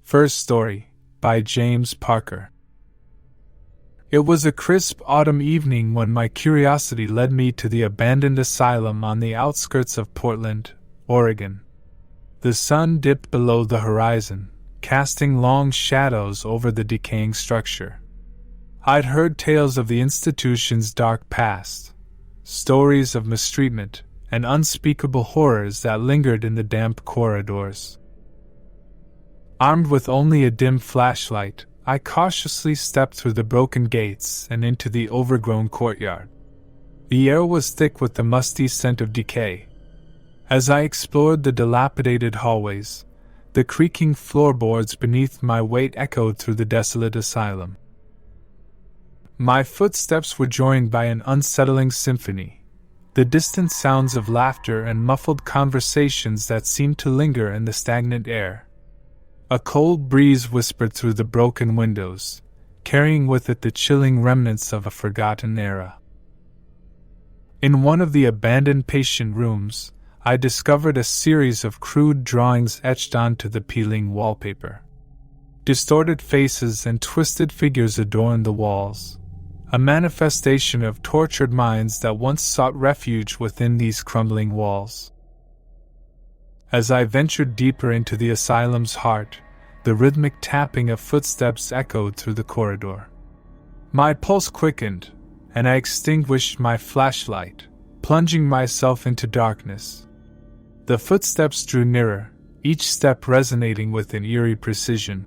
First story, by James Parker. It was a crisp autumn evening when my curiosity led me to the abandoned asylum on the outskirts of Portland, Oregon. The sun dipped below the horizon, casting long shadows over the decaying structure. I'd heard tales of the institution's dark past, stories of mistreatment and unspeakable horrors that lingered in the damp corridors. Armed with only a dim flashlight, I cautiously stepped through the broken gates and into the overgrown courtyard. The air was thick with the musty scent of decay. As I explored the dilapidated hallways, the creaking floorboards beneath my weight echoed through the desolate asylum. My footsteps were joined by an unsettling symphony, the distant sounds of laughter and muffled conversations that seemed to linger in the stagnant air. A cold breeze whispered through the broken windows, carrying with it the chilling remnants of a forgotten era. In one of the abandoned patient rooms, I discovered a series of crude drawings etched onto the peeling wallpaper. Distorted faces and twisted figures adorned the walls, a manifestation of tortured minds that once sought refuge within these crumbling walls. As I ventured deeper into the asylum's heart, the rhythmic tapping of footsteps echoed through the corridor. My pulse quickened, and I extinguished my flashlight, plunging myself into darkness. The footsteps drew nearer, each step resonating with an eerie precision.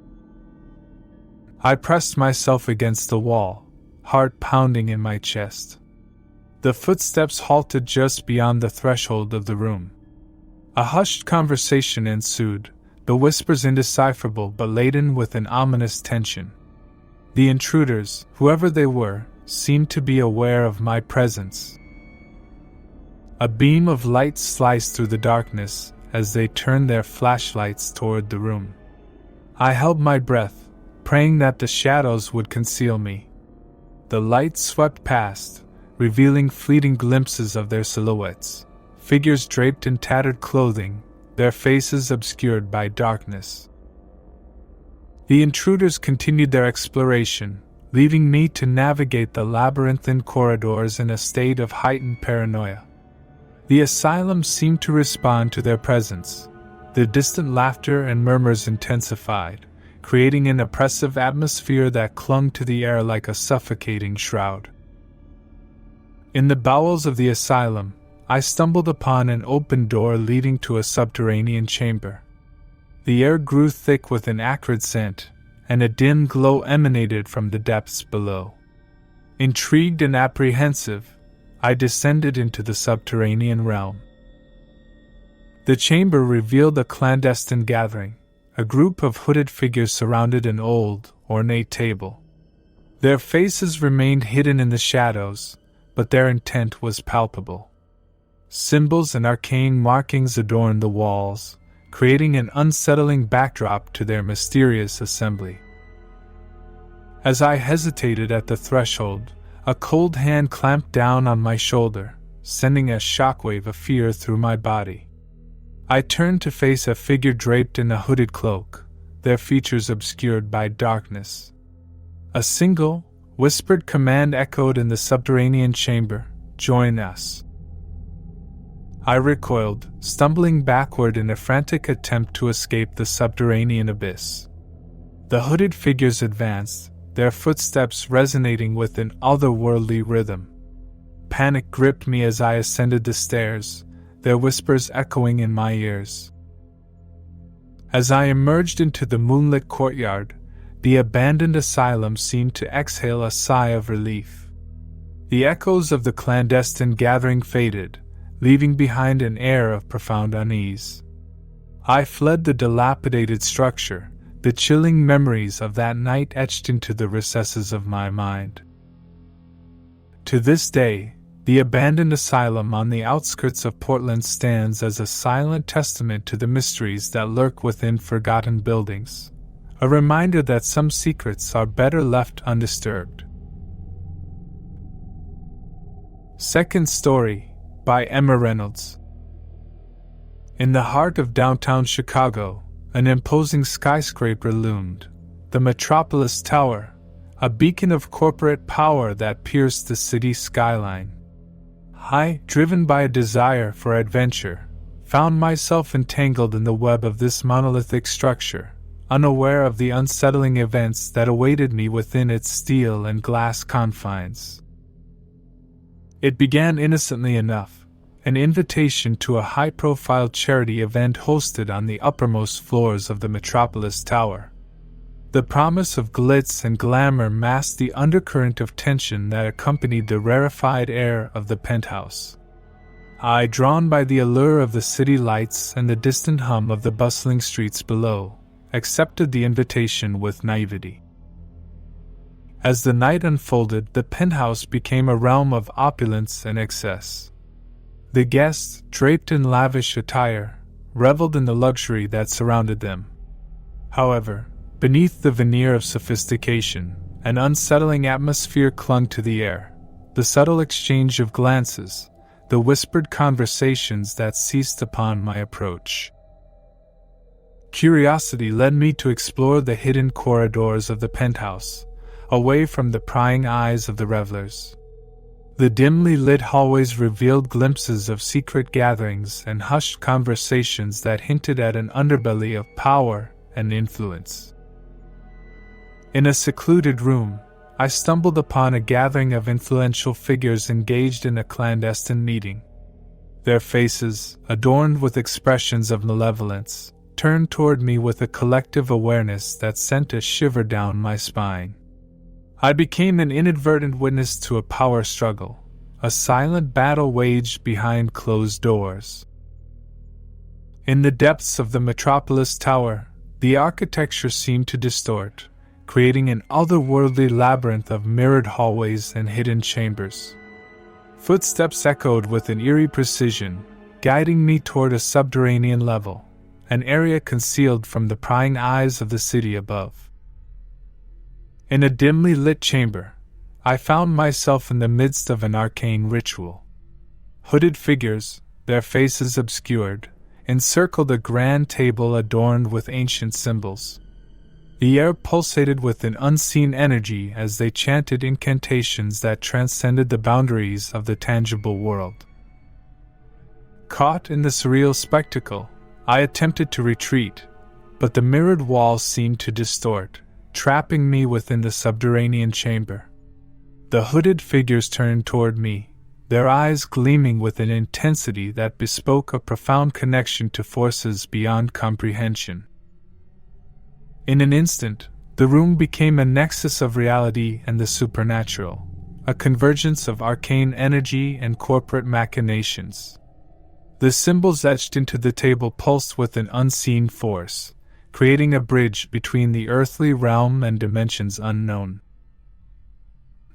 I pressed myself against the wall, heart pounding in my chest. The footsteps halted just beyond the threshold of the room. A hushed conversation ensued, the whispers indecipherable but laden with an ominous tension. The intruders, whoever they were, seemed to be aware of my presence. A beam of light sliced through the darkness as they turned their flashlights toward the room. I held my breath, praying that the shadows would conceal me. The light swept past, revealing fleeting glimpses of their silhouettes. Figures draped in tattered clothing, their faces obscured by darkness. The intruders continued their exploration, leaving me to navigate the labyrinthine corridors in a state of heightened paranoia. The asylum seemed to respond to their presence. The distant laughter and murmurs intensified, creating an oppressive atmosphere that clung to the air like a suffocating shroud. In the bowels of the asylum, I stumbled upon an open door leading to a subterranean chamber. The air grew thick with an acrid scent, and a dim glow emanated from the depths below. Intrigued and apprehensive, I descended into the subterranean realm. The chamber revealed a clandestine gathering. A group of hooded figures surrounded an old, ornate table. Their faces remained hidden in the shadows, but their intent was palpable. Symbols and arcane markings adorned the walls, creating an unsettling backdrop to their mysterious assembly. As I hesitated at the threshold, a cold hand clamped down on my shoulder, sending a shockwave of fear through my body. I turned to face a figure draped in a hooded cloak, their features obscured by darkness. A single, whispered command echoed in the subterranean chamber, "Join us." I recoiled, stumbling backward in a frantic attempt to escape the subterranean abyss. The hooded figures advanced, their footsteps resonating with an otherworldly rhythm. Panic gripped me as I ascended the stairs, their whispers echoing in my ears. As I emerged into the moonlit courtyard, the abandoned asylum seemed to exhale a sigh of relief. The echoes of the clandestine gathering faded, leaving behind an air of profound unease. I fled the dilapidated structure, the chilling memories of that night etched into the recesses of my mind. To this day, the abandoned asylum on the outskirts of Portland stands as a silent testament to the mysteries that lurk within forgotten buildings, a reminder that some secrets are better left undisturbed. Second story, by Emma Reynolds. In the heart of downtown Chicago, an imposing skyscraper loomed, the Metropolis Tower, a beacon of corporate power that pierced the city skyline. I, driven by a desire for adventure, found myself entangled in the web of this monolithic structure, unaware of the unsettling events that awaited me within its steel and glass confines. It began innocently enough, an invitation to a high-profile charity event hosted on the uppermost floors of the Metropolis Tower. The promise of glitz and glamour masked the undercurrent of tension that accompanied the rarefied air of the penthouse. I, drawn by the allure of the city lights and the distant hum of the bustling streets below, accepted the invitation with naivety. As the night unfolded, the penthouse became a realm of opulence and excess. The guests, draped in lavish attire, reveled in the luxury that surrounded them. However, beneath the veneer of sophistication, an unsettling atmosphere clung to the air. The subtle exchange of glances, the whispered conversations that ceased upon my approach. Curiosity led me to explore the hidden corridors of the penthouse, away from the prying eyes of the revelers. The dimly lit hallways revealed glimpses of secret gatherings and hushed conversations that hinted at an underbelly of power and influence. In a secluded room, I stumbled upon a gathering of influential figures engaged in a clandestine meeting. Their faces, adorned with expressions of malevolence, turned toward me with a collective awareness that sent a shiver down my spine. I became an inadvertent witness to a power struggle, a silent battle waged behind closed doors. In the depths of the Metropolis Tower, the architecture seemed to distort, creating an otherworldly labyrinth of mirrored hallways and hidden chambers. Footsteps echoed with an eerie precision, guiding me toward a subterranean level, an area concealed from the prying eyes of the city above. In a dimly lit chamber, I found myself in the midst of an arcane ritual. Hooded figures, their faces obscured, encircled a grand table adorned with ancient symbols. The air pulsated with an unseen energy as they chanted incantations that transcended the boundaries of the tangible world. Caught in the surreal spectacle, I attempted to retreat, but the mirrored walls seemed to distort, trapping me within the subterranean chamber. The hooded figures turned toward me, their eyes gleaming with an intensity that bespoke a profound connection to forces beyond comprehension. In an instant, the room became a nexus of reality and the supernatural, a convergence of arcane energy and corporate machinations. The symbols etched into the table pulsed with an unseen force, creating a bridge between the earthly realm and dimensions unknown.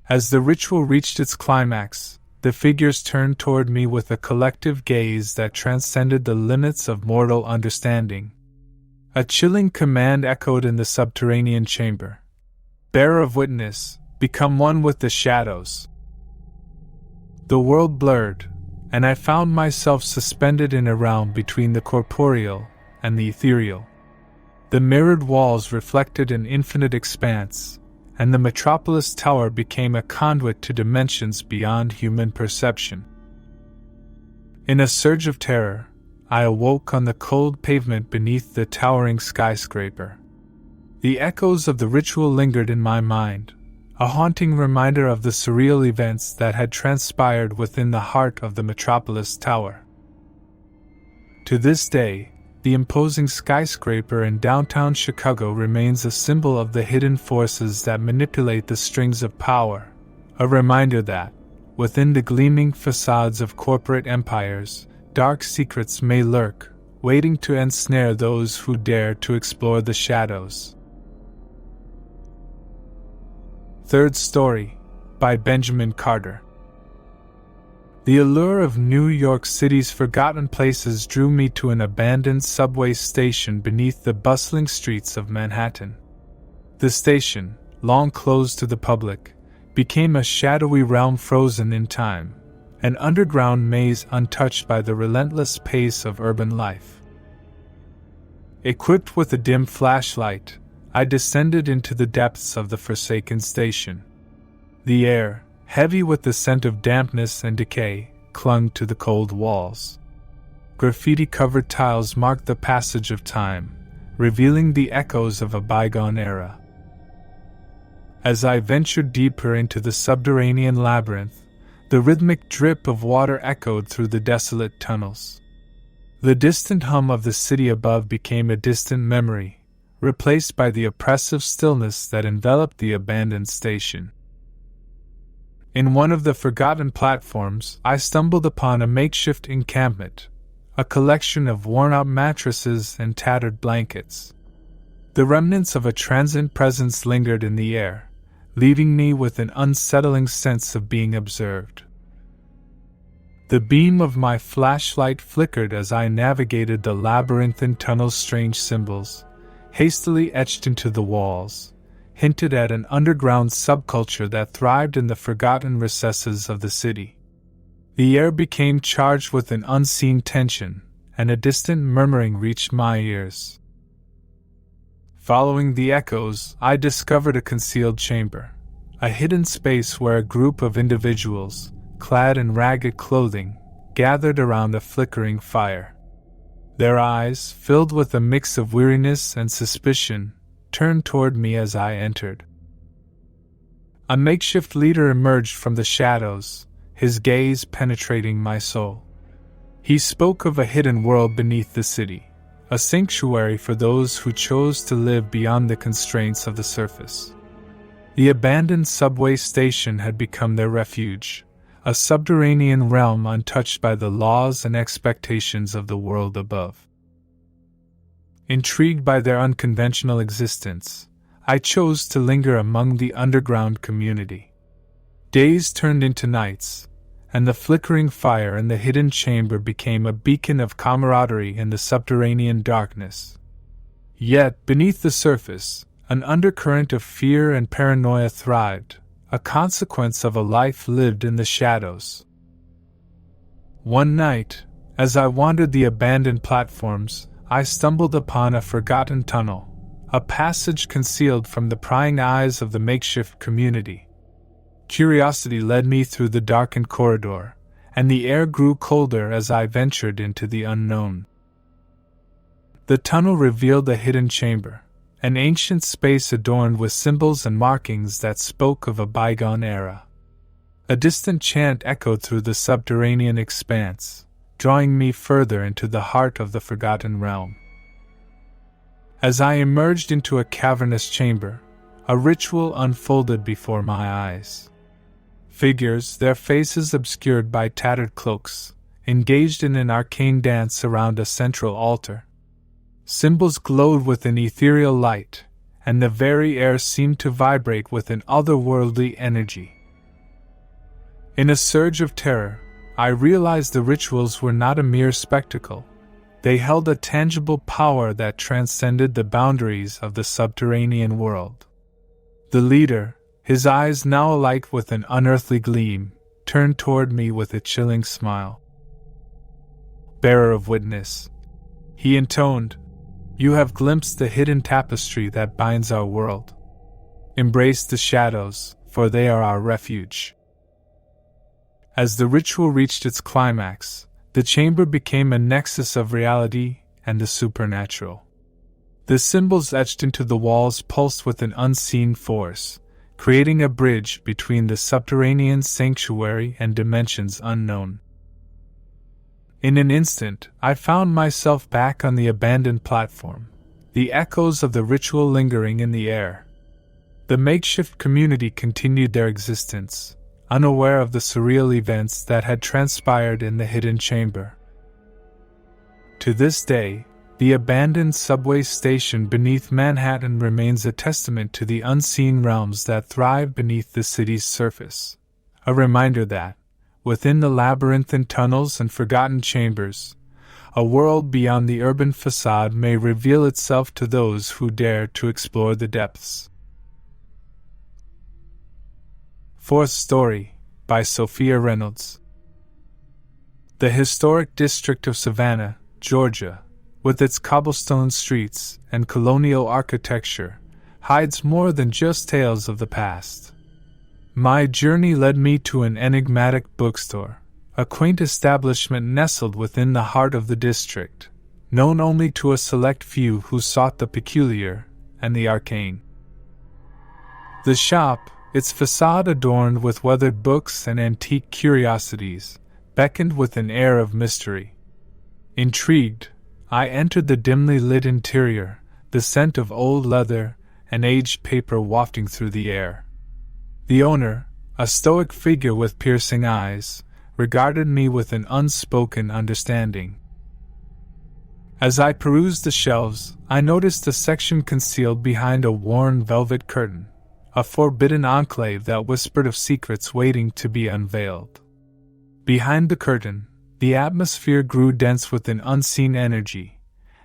As the ritual reached its climax, the figures turned toward me with a collective gaze that transcended the limits of mortal understanding. A chilling command echoed in the subterranean chamber. Bearer of witness, become one with the shadows. The world blurred, and I found myself suspended in a realm between the corporeal and the ethereal. The mirrored walls reflected an infinite expanse, and the Metropolis Tower became a conduit to dimensions beyond human perception. In a surge of terror, I awoke on the cold pavement beneath the towering skyscraper. The echoes of the ritual lingered in my mind, a haunting reminder of the surreal events that had transpired within the heart of the Metropolis Tower. To this day, the imposing skyscraper in downtown Chicago remains a symbol of the hidden forces that manipulate the strings of power, a reminder that, within the gleaming facades of corporate empires, dark secrets may lurk, waiting to ensnare those who dare to explore the shadows. Third Story, by Benjamin Carter. The allure of New York City's forgotten places drew me to an abandoned subway station beneath the bustling streets of Manhattan. The station, long closed to the public, became a shadowy realm frozen in time, an underground maze untouched by the relentless pace of urban life. Equipped with a dim flashlight, I descended into the depths of the forsaken station. The air, heavy with the scent of dampness and decay, clung to the cold walls. Graffiti-covered tiles marked the passage of time, revealing the echoes of a bygone era. As I ventured deeper into the subterranean labyrinth, the rhythmic drip of water echoed through the desolate tunnels. The distant hum of the city above became a distant memory, replaced by the oppressive stillness that enveloped the abandoned station. In one of the forgotten platforms, I stumbled upon a makeshift encampment, a collection of worn-out mattresses and tattered blankets. The remnants of a transient presence lingered in the air, leaving me with an unsettling sense of being observed. The beam of my flashlight flickered as I navigated the labyrinthine tunnel's strange symbols, hastily etched into the walls, hinted at an underground subculture that thrived in the forgotten recesses of the city. The air became charged with an unseen tension, and a distant murmuring reached my ears. Following the echoes, I discovered a concealed chamber, a hidden space where a group of individuals, clad in ragged clothing, gathered around a flickering fire. Their eyes, filled with a mix of weariness and suspicion, turned toward me as I entered. A makeshift leader emerged from the shadows, his gaze penetrating my soul. He spoke of a hidden world beneath the city, a sanctuary for those who chose to live beyond the constraints of the surface. The abandoned subway station had become their refuge, a subterranean realm untouched by the laws and expectations of the world above. Intrigued by their unconventional existence, I chose to linger among the underground community. Days turned into nights, and the flickering fire in the hidden chamber became a beacon of camaraderie in the subterranean darkness. Yet, beneath the surface, an undercurrent of fear and paranoia thrived, a consequence of a life lived in the shadows. One night, as I wandered the abandoned platforms, I stumbled upon a forgotten tunnel, a passage concealed from the prying eyes of the makeshift community. Curiosity led me through the darkened corridor, and the air grew colder as I ventured into the unknown. The tunnel revealed a hidden chamber, an ancient space adorned with symbols and markings that spoke of a bygone era. A distant chant echoed through the subterranean expanse, drawing me further into the heart of the forgotten realm. As I emerged into a cavernous chamber, a ritual unfolded before my eyes. Figures, their faces obscured by tattered cloaks, engaged in an arcane dance around a central altar. Symbols glowed with an ethereal light, and the very air seemed to vibrate with an otherworldly energy. In a surge of terror, I realized the rituals were not a mere spectacle. They held a tangible power that transcended the boundaries of the subterranean world. The leader, his eyes now alight with an unearthly gleam, turned toward me with a chilling smile. "Bearer of witness," he intoned, "you have glimpsed the hidden tapestry that binds our world. Embrace the shadows, for they are our refuge." As the ritual reached its climax, the chamber became a nexus of reality and the supernatural. The symbols etched into the walls pulsed with an unseen force, creating a bridge between the subterranean sanctuary and dimensions unknown. In an instant, I found myself back on the abandoned platform, the echoes of the ritual lingering in the air. The makeshift community continued their existence, unaware of the surreal events that had transpired in the hidden chamber. To this day, the abandoned subway station beneath Manhattan remains a testament to the unseen realms that thrive beneath the city's surface, a reminder that, within the labyrinthine tunnels and forgotten chambers, a world beyond the urban facade may reveal itself to those who dare to explore the depths. Fourth Story, by Sophia Reynolds. The historic district of Savannah, Georgia, with its cobblestone streets and colonial architecture, hides more than just tales of the past. My journey led me to an enigmatic bookstore, a quaint establishment nestled within the heart of the district, known only to a select few who sought the peculiar and the arcane. The shop, its facade adorned with weathered books and antique curiosities, beckoned with an air of mystery. Intrigued, I entered the dimly lit interior, the scent of old leather and aged paper wafting through the air. The owner, a stoic figure with piercing eyes, regarded me with an unspoken understanding. As I perused the shelves, I noticed a section concealed behind a worn velvet curtain, a forbidden enclave that whispered of secrets waiting to be unveiled. Behind the curtain, the atmosphere grew dense with an unseen energy,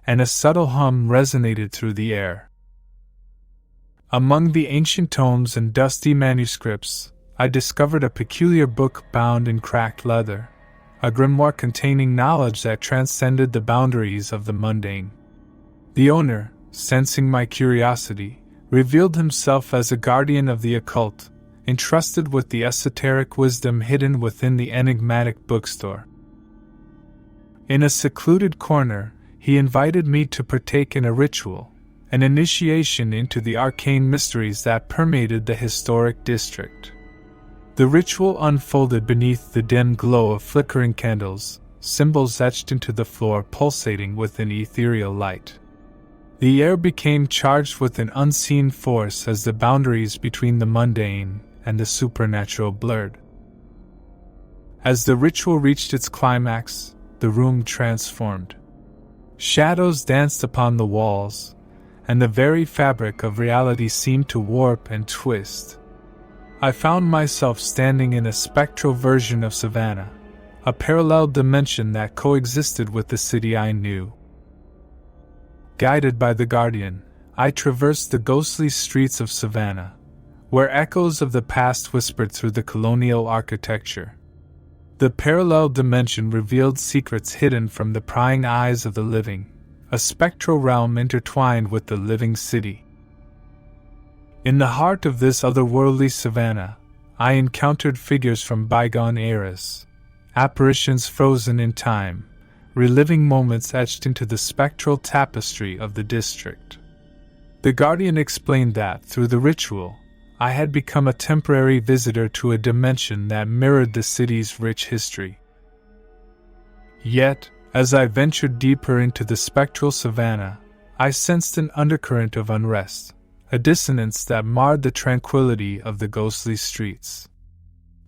and a subtle hum resonated through the air. Among the ancient tomes and dusty manuscripts, I discovered a peculiar book bound in cracked leather, a grimoire containing knowledge that transcended the boundaries of the mundane. The owner, sensing my curiosity, revealed himself as a guardian of the occult, entrusted with the esoteric wisdom hidden within the enigmatic bookstore. In a secluded corner, he invited me to partake in a ritual, an initiation into the arcane mysteries that permeated the historic district. The ritual unfolded beneath the dim glow of flickering candles, symbols etched into the floor pulsating with an ethereal light. The air became charged with an unseen force as the boundaries between the mundane and the supernatural blurred. As the ritual reached its climax, the room transformed. Shadows danced upon the walls, and the very fabric of reality seemed to warp and twist. I found myself standing in a spectral version of Savannah, a parallel dimension that coexisted with the city I knew. Guided by the Guardian, I traversed the ghostly streets of Savannah, where echoes of the past whispered through the colonial architecture. The parallel dimension revealed secrets hidden from the prying eyes of the living, a spectral realm intertwined with the living city. In the heart of this otherworldly Savannah, I encountered figures from bygone eras, apparitions frozen in time, reliving moments etched into the spectral tapestry of the district. The Guardian explained that, through the ritual, I had become a temporary visitor to a dimension that mirrored the city's rich history. Yet, as I ventured deeper into the spectral Savannah, I sensed an undercurrent of unrest, a dissonance that marred the tranquility of the ghostly streets.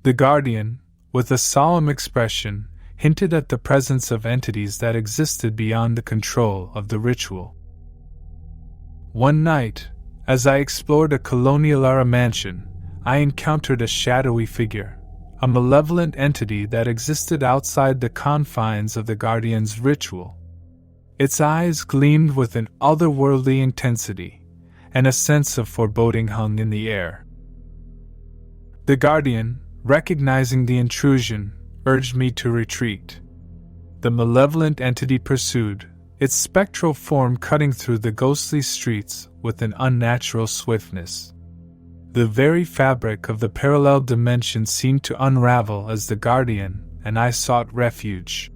The Guardian, with a solemn expression, hinted at the presence of entities that existed beyond the control of the ritual. One night, as I explored a colonial era mansion, I encountered a shadowy figure, a malevolent entity that existed outside the confines of the Guardian's ritual. Its eyes gleamed with an otherworldly intensity, and a sense of foreboding hung in the air. The Guardian, recognizing the intrusion, urged me to retreat. The malevolent entity pursued, its spectral form cutting through the ghostly streets with an unnatural swiftness. The very fabric of the parallel dimension seemed to unravel as the Guardian and I sought refuge.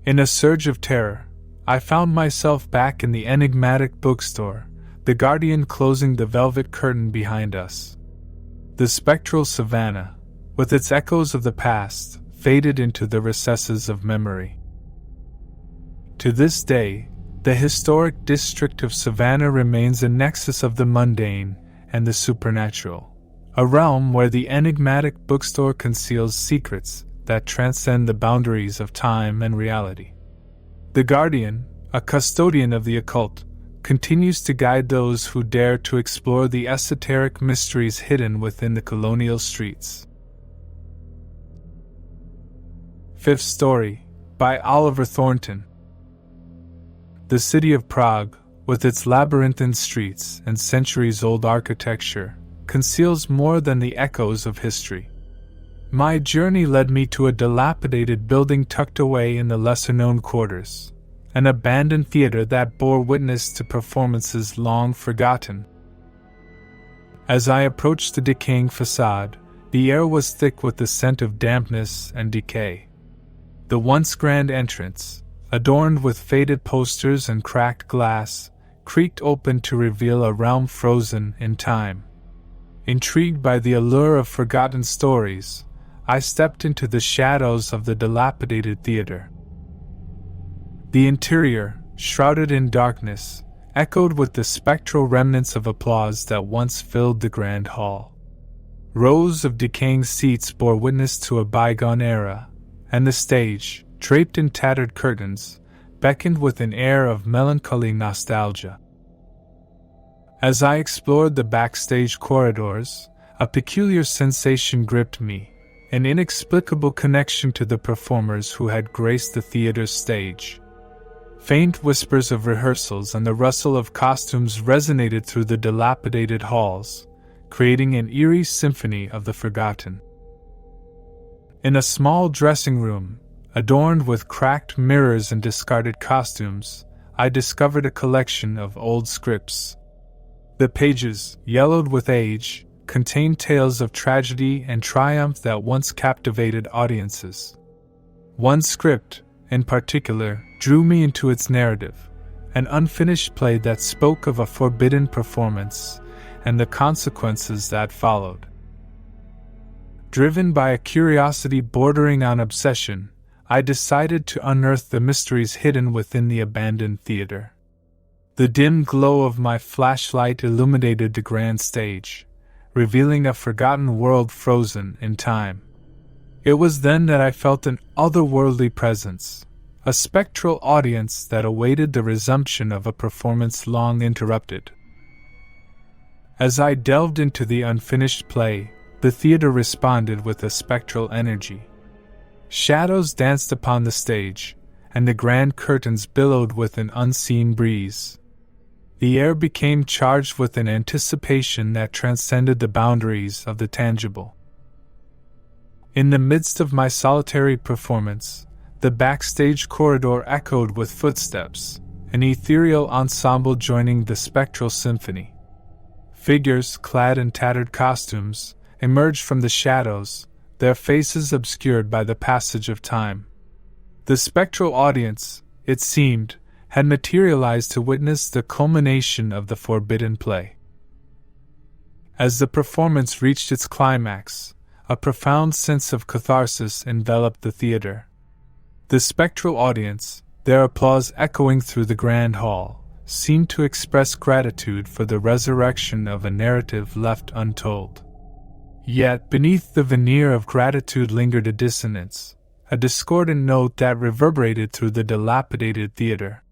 In a surge of terror, I found myself back in the enigmatic bookstore, the Guardian closing the velvet curtain behind us. The spectral Savannah, with its echoes of the past, faded into the recesses of memory. To this day, the historic district of Savannah remains a nexus of the mundane and the supernatural, a realm where the enigmatic bookstore conceals secrets that transcend the boundaries of time and reality. The Guardian, a custodian of the occult, continues to guide those who dare to explore the esoteric mysteries hidden within the colonial streets. Fifth Story, by Oliver Thornton. The city of Prague, with its labyrinthine streets and centuries-old architecture, conceals more than the echoes of history. My journey led me to a dilapidated building tucked away in the lesser-known quarters, an abandoned theater that bore witness to performances long forgotten. As I approached the decaying facade, the air was thick with the scent of dampness and decay. The once grand entrance, adorned with faded posters and cracked glass, creaked open to reveal a realm frozen in time. Intrigued by the allure of forgotten stories, I stepped into the shadows of the dilapidated theater. The interior, shrouded in darkness, echoed with the spectral remnants of applause that once filled the grand hall. Rows of decaying seats bore witness to a bygone era, and the stage, draped in tattered curtains, beckoned with an air of melancholy nostalgia. As I explored the backstage corridors, a peculiar sensation gripped me, an inexplicable connection to the performers who had graced the theater's stage. Faint whispers of rehearsals and the rustle of costumes resonated through the dilapidated halls, creating an eerie symphony of the forgotten. In a small dressing room, adorned with cracked mirrors and discarded costumes, I discovered a collection of old scripts. The pages, yellowed with age, contained tales of tragedy and triumph that once captivated audiences. One script, in particular, drew me into its narrative, an unfinished play that spoke of a forbidden performance and the consequences that followed. Driven by a curiosity bordering on obsession, I decided to unearth the mysteries hidden within the abandoned theater. The dim glow of my flashlight illuminated the grand stage, revealing a forgotten world frozen in time. It was then that I felt an otherworldly presence, a spectral audience that awaited the resumption of a performance long interrupted. As I delved into the unfinished play, the theater responded with a spectral energy. Shadows danced upon the stage, and the grand curtains billowed with an unseen breeze. The air became charged with an anticipation that transcended the boundaries of the tangible. In the midst of my solitary performance, the backstage corridor echoed with footsteps, an ethereal ensemble joining the spectral symphony. Figures clad in tattered costumes emerged from the shadows, their faces obscured by the passage of time. The spectral audience, it seemed, had materialized to witness the culmination of the forbidden play. As the performance reached its climax, a profound sense of catharsis enveloped the theater. The spectral audience, their applause echoing through the grand hall, seemed to express gratitude for the resurrection of a narrative left untold. Yet beneath the veneer of gratitude lingered a dissonance, a discordant note that reverberated through the dilapidated theater.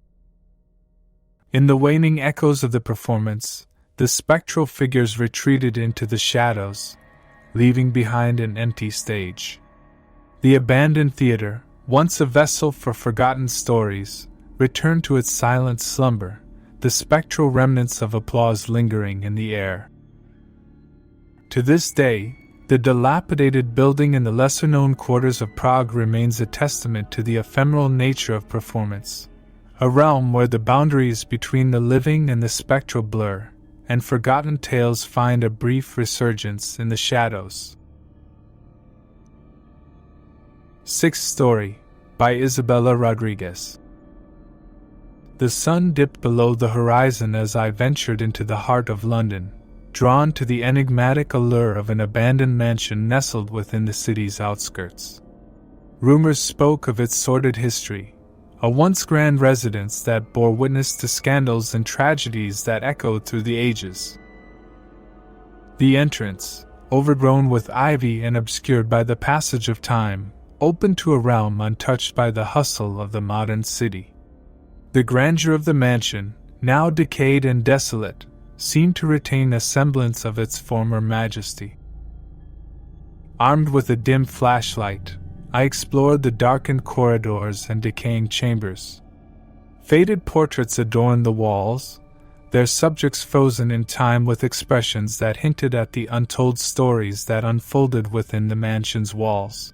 In the waning echoes of the performance, the spectral figures retreated into the shadows, leaving behind an empty stage. The abandoned theater, once a vessel for forgotten stories, returned to its silent slumber, the spectral remnants of applause lingering in the air. To this day, the dilapidated building in the lesser-known quarters of Prague remains a testament to the ephemeral nature of performance, a realm where the boundaries between the living and the spectral blur, and forgotten tales find a brief resurgence in the shadows. Sixth Story, by Isabella Rodriguez. The sun dipped below the horizon as I ventured into the heart of London, drawn to the enigmatic allure of an abandoned mansion nestled within the city's outskirts. Rumors spoke of its sordid history, a once grand residence that bore witness to scandals and tragedies that echoed through the ages. The entrance, overgrown with ivy and obscured by the passage of time, opened to a realm untouched by the hustle of the modern city. The grandeur of the mansion, now decayed and desolate, seemed to retain a semblance of its former majesty. Armed with a dim flashlight, I explored the darkened corridors and decaying chambers. Faded portraits adorned the walls, their subjects frozen in time with expressions that hinted at the untold stories that unfolded within the mansion's walls.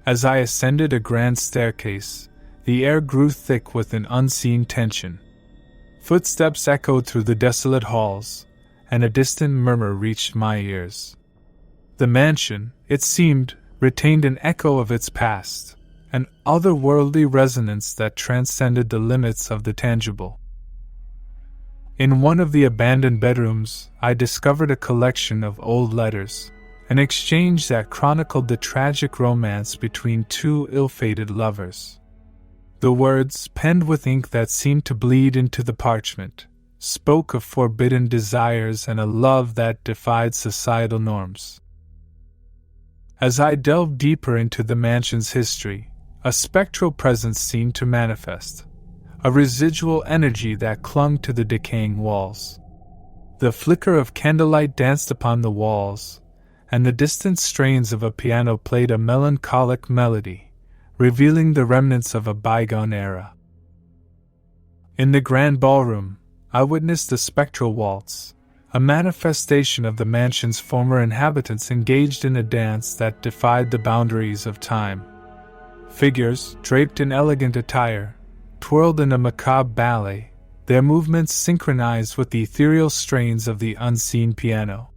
As I ascended a grand staircase, the air grew thick with an unseen tension. Footsteps echoed through the desolate halls, and a distant murmur reached my ears. The mansion, it seemed, retained an echo of its past, an otherworldly resonance that transcended the limits of the tangible. In one of the abandoned bedrooms, I discovered a collection of old letters, an exchange that chronicled the tragic romance between two ill-fated lovers. The words, penned with ink that seemed to bleed into the parchment, spoke of forbidden desires and a love that defied societal norms. As I delved deeper into the mansion's history, a spectral presence seemed to manifest, a residual energy that clung to the decaying walls. The flicker of candlelight danced upon the walls, and the distant strains of a piano played a melancholic melody, revealing the remnants of a bygone era. In the grand ballroom, I witnessed the spectral waltz, a manifestation of the mansion's former inhabitants engaged in a dance that defied the boundaries of time. Figures, draped in elegant attire, twirled in a macabre ballet, their movements synchronized with the ethereal strains of the unseen piano.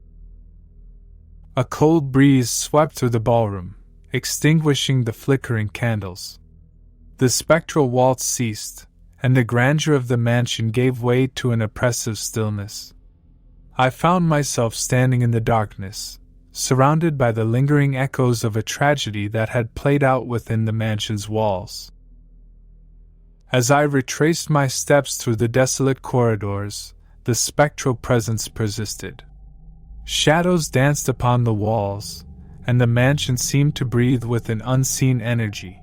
A cold breeze swept through the ballroom, extinguishing the flickering candles. The spectral waltz ceased, and the grandeur of the mansion gave way to an oppressive stillness. I found myself standing in the darkness, surrounded by the lingering echoes of a tragedy that had played out within the mansion's walls. As I retraced my steps through the desolate corridors, the spectral presence persisted. Shadows danced upon the walls, and the mansion seemed to breathe with an unseen energy.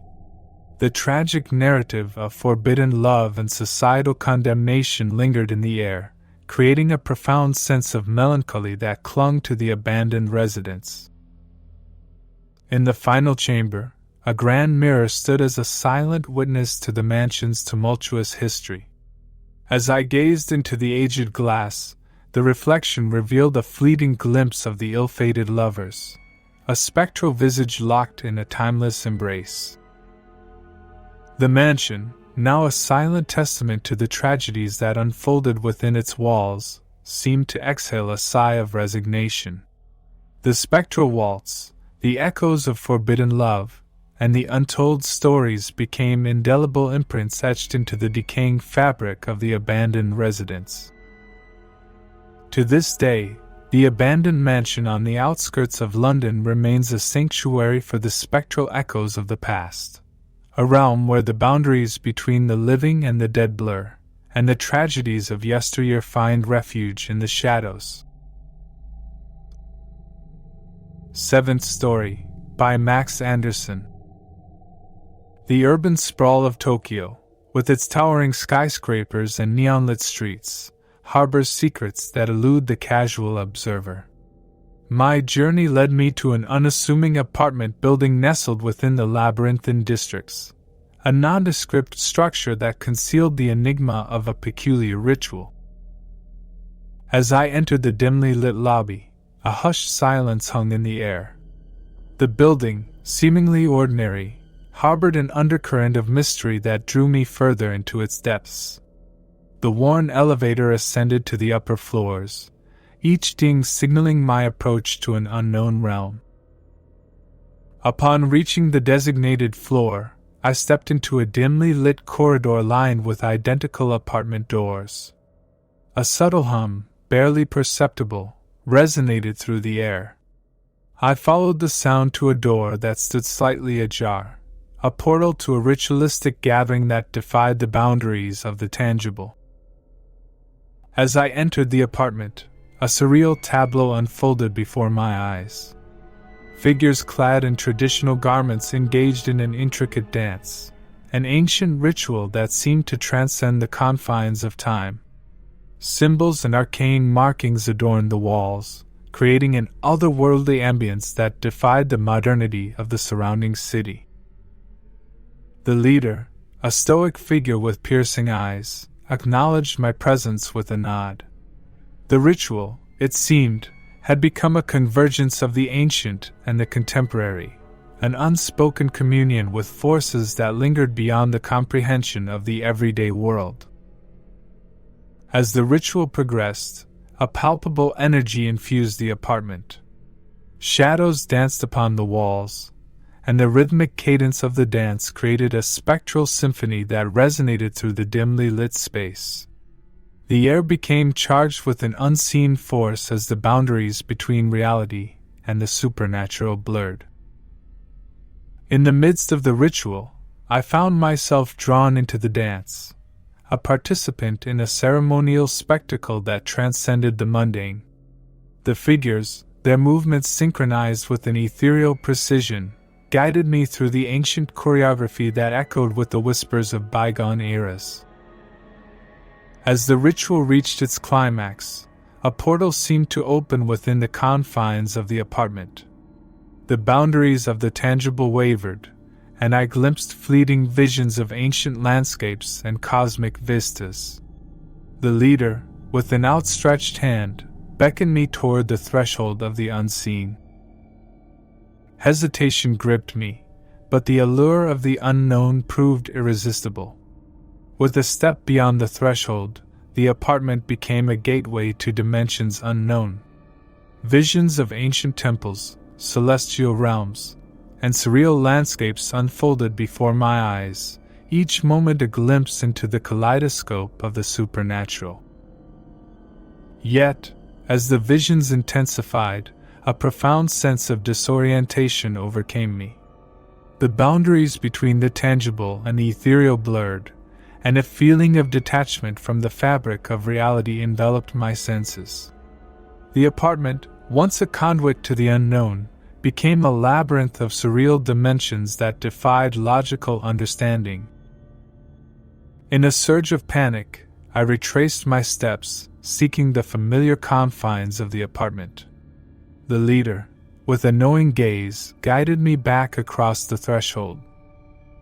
The tragic narrative of forbidden love and societal condemnation lingered in the air, creating a profound sense of melancholy that clung to the abandoned residence. In the final chamber, a grand mirror stood as a silent witness to the mansion's tumultuous history. As I gazed into the aged glass, the reflection revealed a fleeting glimpse of the ill-fated lovers, a spectral visage locked in a timeless embrace. The mansion, now a silent testament to the tragedies that unfolded within its walls, seemed to exhale a sigh of resignation. The spectral waltz, the echoes of forbidden love, and the untold stories became indelible imprints etched into the decaying fabric of the abandoned residence. To this day, the abandoned mansion on the outskirts of London remains a sanctuary for the spectral echoes of the past, a realm where the boundaries between the living and the dead blur, and the tragedies of yesteryear find refuge in the shadows. Seventh Story, by Max Anderson. The urban sprawl of Tokyo, with its towering skyscrapers and neon-lit streets, harbors secrets that elude the casual observer. My journey led me to an unassuming apartment building nestled within the labyrinthine districts, a nondescript structure that concealed the enigma of a peculiar ritual. As I entered the dimly lit lobby, a hushed silence hung in the air. The building, seemingly ordinary, harbored an undercurrent of mystery that drew me further into its depths. The worn elevator ascended to the upper floors, each ding signaling my approach to an unknown realm. Upon reaching the designated floor, I stepped into a dimly lit corridor lined with identical apartment doors. A subtle hum, barely perceptible, resonated through the air. I followed the sound to a door that stood slightly ajar, a portal to a ritualistic gathering that defied the boundaries of the tangible. As I entered the apartment, a surreal tableau unfolded before my eyes. Figures clad in traditional garments engaged in an intricate dance, an ancient ritual that seemed to transcend the confines of time. Symbols and arcane markings adorned the walls, creating an otherworldly ambience that defied the modernity of the surrounding city. The leader, a stoic figure with piercing eyes, acknowledged my presence with a nod. The ritual, it seemed, had become a convergence of the ancient and the contemporary, an unspoken communion with forces that lingered beyond the comprehension of the everyday world. As the ritual progressed, a palpable energy infused the apartment. Shadows danced upon the walls, and the rhythmic cadence of the dance created a spectral symphony that resonated through the dimly lit space. The air became charged with an unseen force as the boundaries between reality and the supernatural blurred. In the midst of the ritual, I found myself drawn into the dance, a participant in a ceremonial spectacle that transcended the mundane. The figures, their movements synchronized with an ethereal precision, guided me through the ancient choreography that echoed with the whispers of bygone eras. As the ritual reached its climax, a portal seemed to open within the confines of the apartment. The boundaries of the tangible wavered, and I glimpsed fleeting visions of ancient landscapes and cosmic vistas. The leader, with an outstretched hand, beckoned me toward the threshold of the unseen. Hesitation gripped me, but the allure of the unknown proved irresistible. With a step beyond the threshold, the apartment became a gateway to dimensions unknown. Visions of ancient temples, celestial realms, and surreal landscapes unfolded before my eyes, each moment a glimpse into the kaleidoscope of the supernatural. Yet, as the visions intensified, a profound sense of disorientation overcame me. The boundaries between the tangible and the ethereal blurred, and a feeling of detachment from the fabric of reality enveloped my senses. The apartment, once a conduit to the unknown, became a labyrinth of surreal dimensions that defied logical understanding. In a surge of panic, I retraced my steps, seeking the familiar confines of the apartment. The leader, with a knowing gaze, guided me back across the threshold.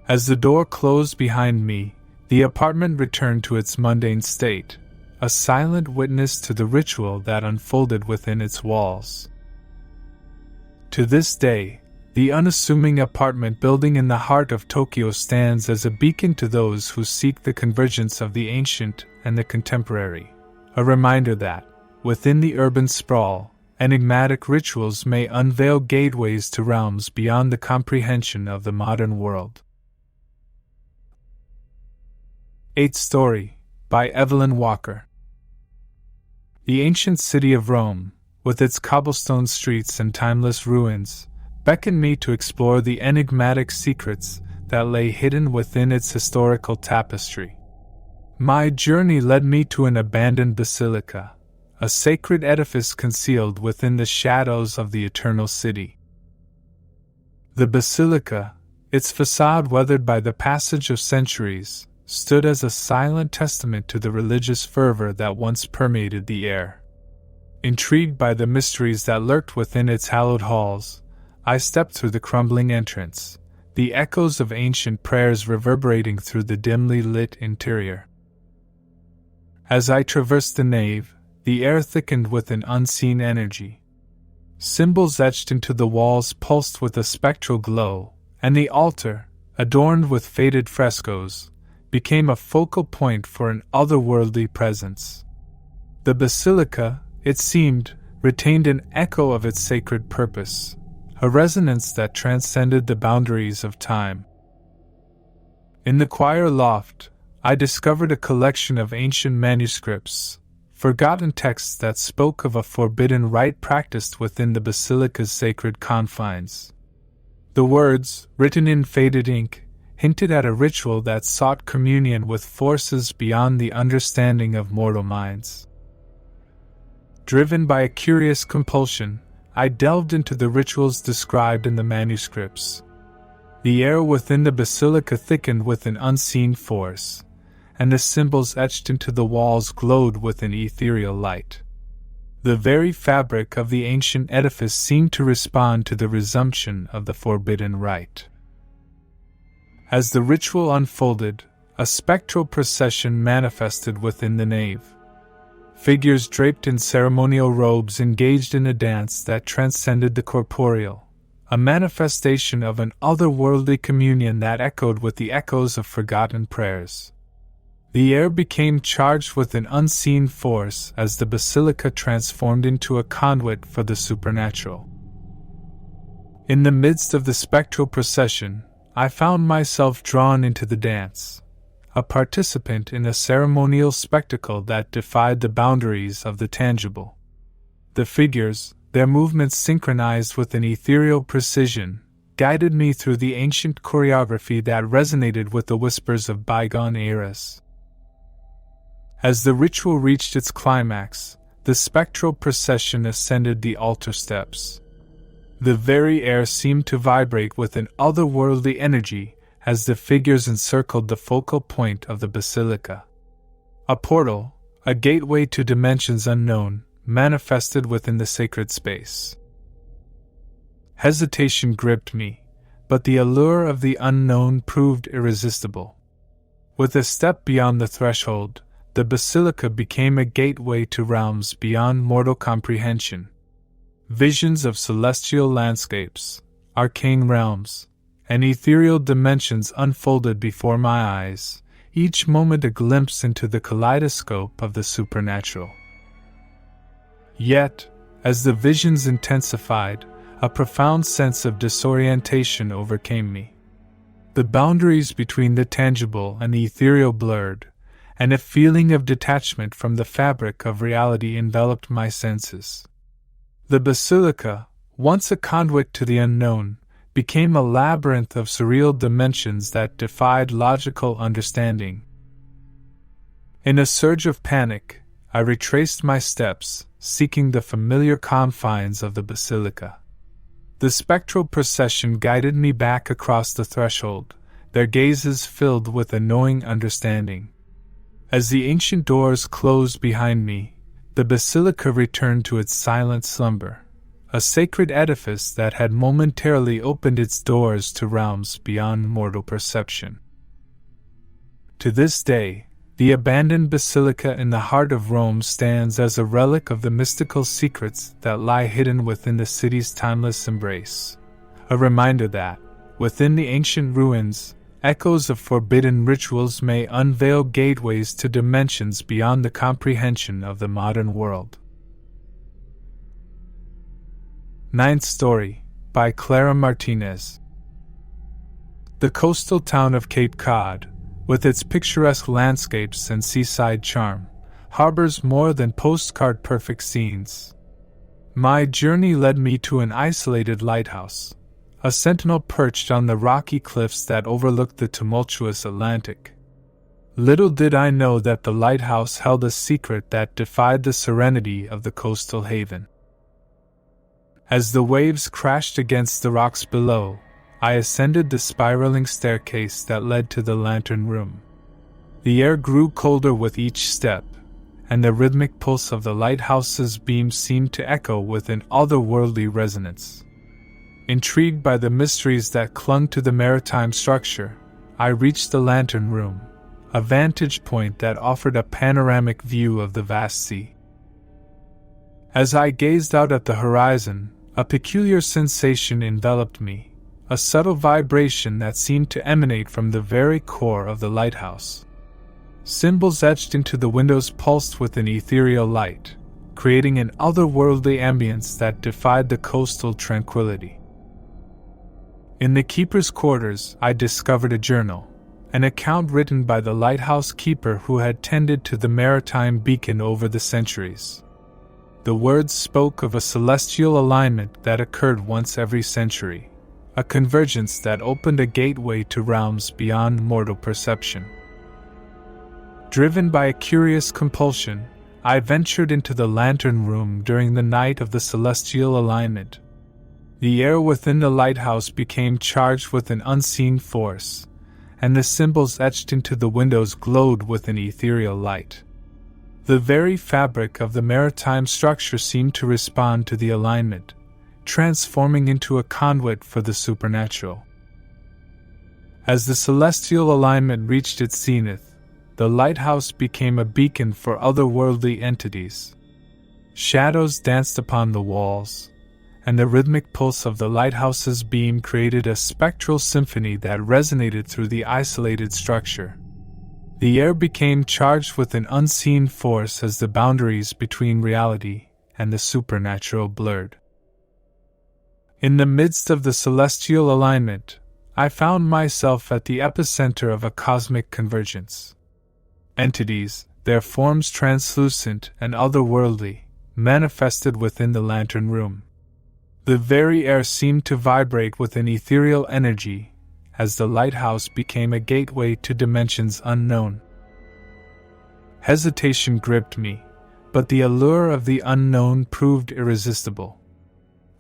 As the door closed behind me, the apartment returned to its mundane state, a silent witness to the ritual that unfolded within its walls. To this day, the unassuming apartment building in the heart of Tokyo stands as a beacon to those who seek the convergence of the ancient and the contemporary, a reminder that, within the urban sprawl, enigmatic rituals may unveil gateways to realms beyond the comprehension of the modern world. 8th Story, by Evelyn Walker. The ancient city of Rome, with its cobblestone streets and timeless ruins, beckoned me to explore the enigmatic secrets that lay hidden within its historical tapestry. My journey led me to an abandoned basilica, a sacred edifice concealed within the shadows of the eternal city. The basilica, its facade weathered by the passage of centuries, stood as a silent testament to the religious fervor that once permeated the air. Intrigued by the mysteries that lurked within its hallowed halls, I stepped through the crumbling entrance, the echoes of ancient prayers reverberating through the dimly lit interior. As I traversed the nave, the air thickened with an unseen energy. Symbols etched into the walls pulsed with a spectral glow, and the altar, adorned with faded frescoes, became a focal point for an otherworldly presence. The basilica, it seemed, retained an echo of its sacred purpose, a resonance that transcended the boundaries of time. In the choir loft, I discovered a collection of ancient manuscripts, forgotten texts that spoke of a forbidden rite practiced within the basilica's sacred confines. The words, written in faded ink, hinted at a ritual that sought communion with forces beyond the understanding of mortal minds. Driven by a curious compulsion, I delved into the rituals described in the manuscripts. The air within the basilica thickened with an unseen force, and the symbols etched into the walls glowed with an ethereal light. The very fabric of the ancient edifice seemed to respond to the resumption of the forbidden rite. As the ritual unfolded, a spectral procession manifested within the nave. Figures draped in ceremonial robes engaged in a dance that transcended the corporeal, a manifestation of an otherworldly communion that echoed with the echoes of forgotten prayers. The air became charged with an unseen force as the basilica transformed into a conduit for the supernatural. In the midst of the spectral procession, I found myself drawn into the dance, a participant in a ceremonial spectacle that defied the boundaries of the tangible. The figures, their movements synchronized with an ethereal precision, guided me through the ancient choreography that resonated with the whispers of bygone eras. As the ritual reached its climax, the spectral procession ascended the altar steps. The very air seemed to vibrate with an otherworldly energy as the figures encircled the focal point of the basilica. A portal, a gateway to dimensions unknown, manifested within the sacred space. Hesitation gripped me, but the allure of the unknown proved irresistible. With a step beyond the threshold, the basilica became a gateway to realms beyond mortal comprehension. Visions of celestial landscapes, arcane realms, and ethereal dimensions unfolded before my eyes, each moment a glimpse into the kaleidoscope of the supernatural. Yet, as the visions intensified, a profound sense of disorientation overcame me. The boundaries between the tangible and the ethereal blurred, and a feeling of detachment from the fabric of reality enveloped my senses. The basilica, once a conduit to the unknown, became a labyrinth of surreal dimensions that defied logical understanding. In a surge of panic, I retraced my steps, seeking the familiar confines of the basilica. The spectral procession guided me back across the threshold, their gazes filled with a knowing understanding. As the ancient doors closed behind me, the basilica returned to its silent slumber, a sacred edifice that had momentarily opened its doors to realms beyond mortal perception. To this day, the abandoned basilica in the heart of Rome stands as a relic of the mystical secrets that lie hidden within the city's timeless embrace, a reminder that, within the ancient ruins, echoes of forbidden rituals may unveil gateways to dimensions beyond the comprehension of the modern world. Ninth Story, by Clara Martinez. The coastal town of Cape Cod, with its picturesque landscapes and seaside charm, harbors more than postcard-perfect scenes. My journey led me to an isolated lighthouse, a sentinel perched on the rocky cliffs that overlooked the tumultuous Atlantic. Little did I know that the lighthouse held a secret that defied the serenity of the coastal haven. As the waves crashed against the rocks below, I ascended the spiraling staircase that led to the lantern room. The air grew colder with each step, and the rhythmic pulse of the lighthouse's beams seemed to echo with an otherworldly resonance. Intrigued by the mysteries that clung to the maritime structure, I reached the lantern room, a vantage point that offered a panoramic view of the vast sea. As I gazed out at the horizon, a peculiar sensation enveloped me, a subtle vibration that seemed to emanate from the very core of the lighthouse. Symbols etched into the windows pulsed with an ethereal light, creating an otherworldly ambience that defied the coastal tranquility. In the keeper's quarters, I discovered a journal, an account written by the lighthouse keeper who had tended to the maritime beacon over the centuries. The words spoke of a celestial alignment that occurred once every century, a convergence that opened a gateway to realms beyond mortal perception. Driven by a curious compulsion, I ventured into the lantern room during the night of the celestial alignment. The air within the lighthouse became charged with an unseen force, and the symbols etched into the windows glowed with an ethereal light. The very fabric of the maritime structure seemed to respond to the alignment, transforming into a conduit for the supernatural. As the celestial alignment reached its zenith, the lighthouse became a beacon for otherworldly entities. Shadows danced upon the walls, and the rhythmic pulse of the lighthouse's beam created a spectral symphony that resonated through the isolated structure. The air became charged with an unseen force as the boundaries between reality and the supernatural blurred. In the midst of the celestial alignment, I found myself at the epicenter of a cosmic convergence. Entities, their forms translucent and otherworldly, manifested within the lantern room. The very air seemed to vibrate with an ethereal energy, as the lighthouse became a gateway to dimensions unknown. Hesitation gripped me, but the allure of the unknown proved irresistible.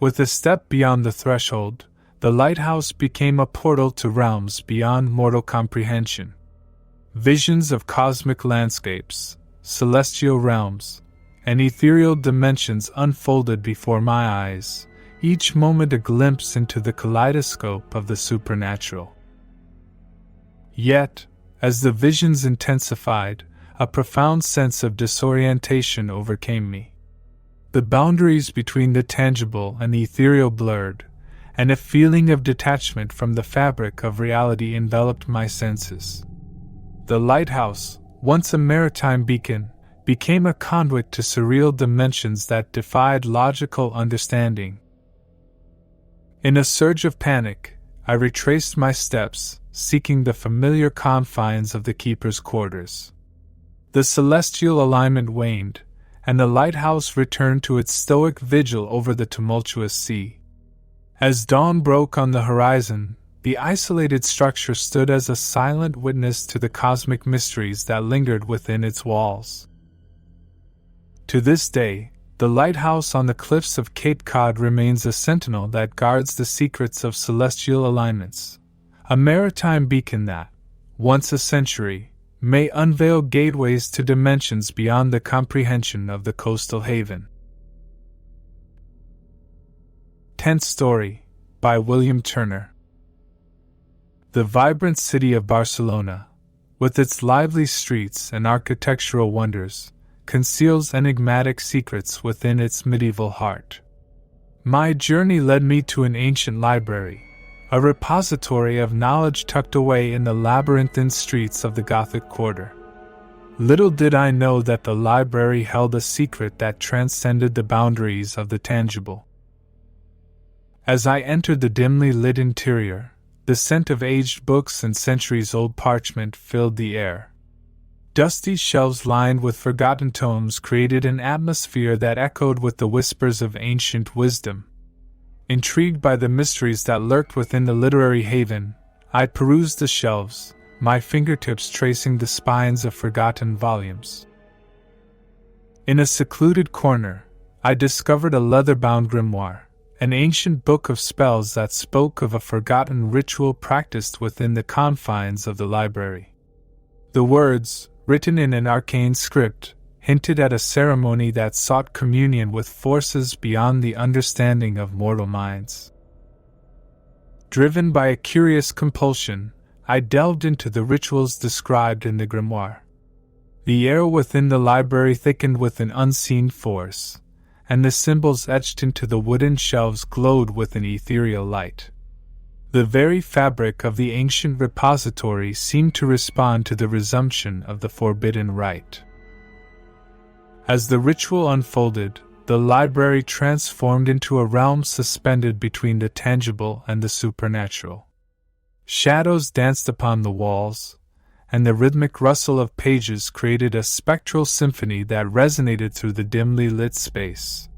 With a step beyond the threshold, the lighthouse became a portal to realms beyond mortal comprehension. Visions of cosmic landscapes, celestial realms, and ethereal dimensions unfolded before my eyes, each moment a glimpse into the kaleidoscope of the supernatural. Yet, as the visions intensified, a profound sense of disorientation overcame me. The boundaries between the tangible and the ethereal blurred, and a feeling of detachment from the fabric of reality enveloped my senses. The lighthouse, once a maritime beacon, became a conduit to surreal dimensions that defied logical understanding. In a surge of panic, I retraced my steps, seeking the familiar confines of the keeper's quarters. The celestial alignment waned, and the lighthouse returned to its stoic vigil over the tumultuous sea. As dawn broke on the horizon, the isolated structure stood as a silent witness to the cosmic mysteries that lingered within its walls. To this day, the lighthouse on the cliffs of Cape Cod remains a sentinel that guards the secrets of celestial alignments, a maritime beacon that, once a century, may unveil gateways to dimensions beyond the comprehension of the coastal haven. 10th Story, by William Turner. The vibrant city of Barcelona, with its lively streets and architectural wonders, conceals enigmatic secrets within its medieval heart. My journey led me to an ancient library, a repository of knowledge tucked away in the labyrinthine streets of the Gothic Quarter. Little did I know that the library held a secret that transcended the boundaries of the tangible. As I entered the dimly lit interior, the scent of aged books and centuries-old parchment filled the air. Dusty shelves lined with forgotten tomes created an atmosphere that echoed with the whispers of ancient wisdom. Intrigued by the mysteries that lurked within the literary haven, I perused the shelves, my fingertips tracing the spines of forgotten volumes. In a secluded corner, I discovered a leather-bound grimoire, an ancient book of spells that spoke of a forgotten ritual practiced within the confines of the library. The words, written in an arcane script, hinted at a ceremony that sought communion with forces beyond the understanding of mortal minds. Driven by a curious compulsion, I delved into the rituals described in the grimoire. The air within the library thickened with an unseen force, and the symbols etched into the wooden shelves glowed with an ethereal light. The very fabric of the ancient repository seemed to respond to the resumption of the forbidden rite. As the ritual unfolded, the library transformed into a realm suspended between the tangible and the supernatural. Shadows danced upon the walls, and the rhythmic rustle of pages created a spectral symphony that resonated through the dimly lit space.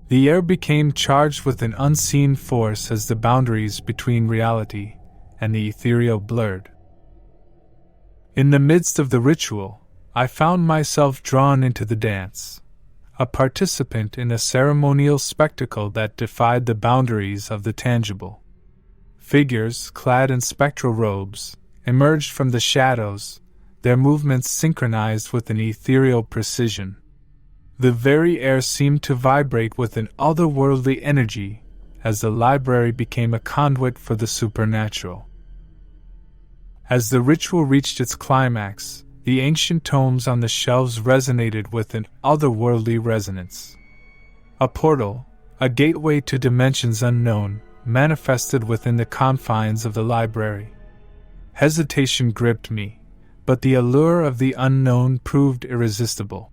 The air became charged with an unseen force as the boundaries between reality and the ethereal blurred. In the midst of the ritual, I found myself drawn into the dance, a participant in a ceremonial spectacle that defied the boundaries of the tangible. Figures, clad in spectral robes, emerged from the shadows, their movements synchronized with an ethereal precision. The very air seemed to vibrate with an otherworldly energy as the library became a conduit for the supernatural. As the ritual reached its climax, the ancient tomes on the shelves resonated with an otherworldly resonance. A portal, A gateway to dimensions unknown, manifested within the confines of the library. Hesitation gripped me, but the allure of the unknown proved irresistible.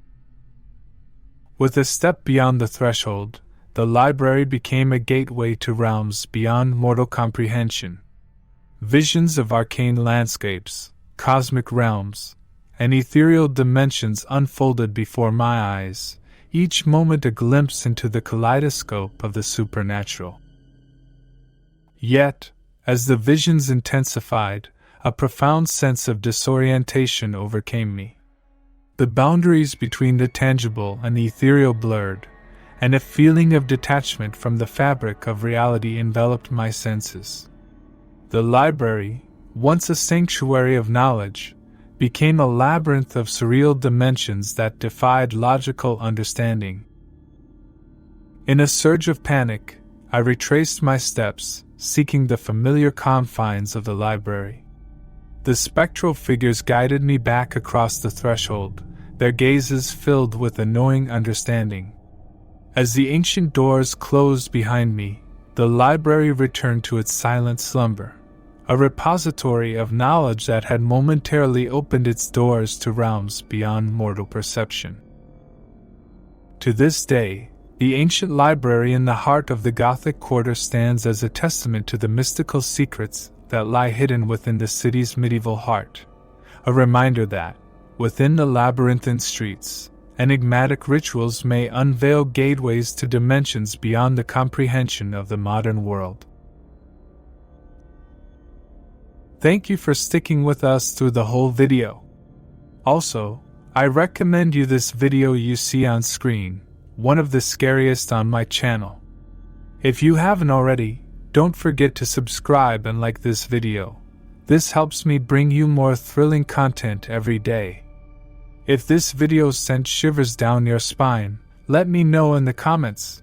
With a step beyond the threshold, the library became a gateway to realms beyond mortal comprehension. Visions of arcane landscapes, cosmic realms, and ethereal dimensions unfolded before my eyes, each moment a glimpse into the kaleidoscope of the supernatural. Yet, as the visions intensified, a profound sense of disorientation overcame me. The boundaries between the tangible and the ethereal blurred, and a feeling of detachment from the fabric of reality enveloped my senses. The library, once a sanctuary of knowledge, became a labyrinth of surreal dimensions that defied logical understanding. In a surge of panic, I retraced my steps, seeking the familiar confines of the library. The spectral figures guided me back across the threshold, their gazes filled with a knowing understanding. As the ancient doors closed behind me, the library returned to its silent slumber, a repository of knowledge that had momentarily opened its doors to realms beyond mortal perception. To this day, the ancient library in the heart of the Gothic Quarter stands as a testament to the mystical secrets that lie hidden within the city's medieval heart, a reminder that, within the labyrinthine streets, enigmatic rituals may unveil gateways to dimensions beyond the comprehension of the modern world. Thank you for sticking with us through the whole video. Also, I recommend you this video you see on screen, one of the scariest on my channel. If you haven't already, don't forget to subscribe and like this video. This helps me bring you more thrilling content every day. If this video sent shivers down your spine, let me know in the comments.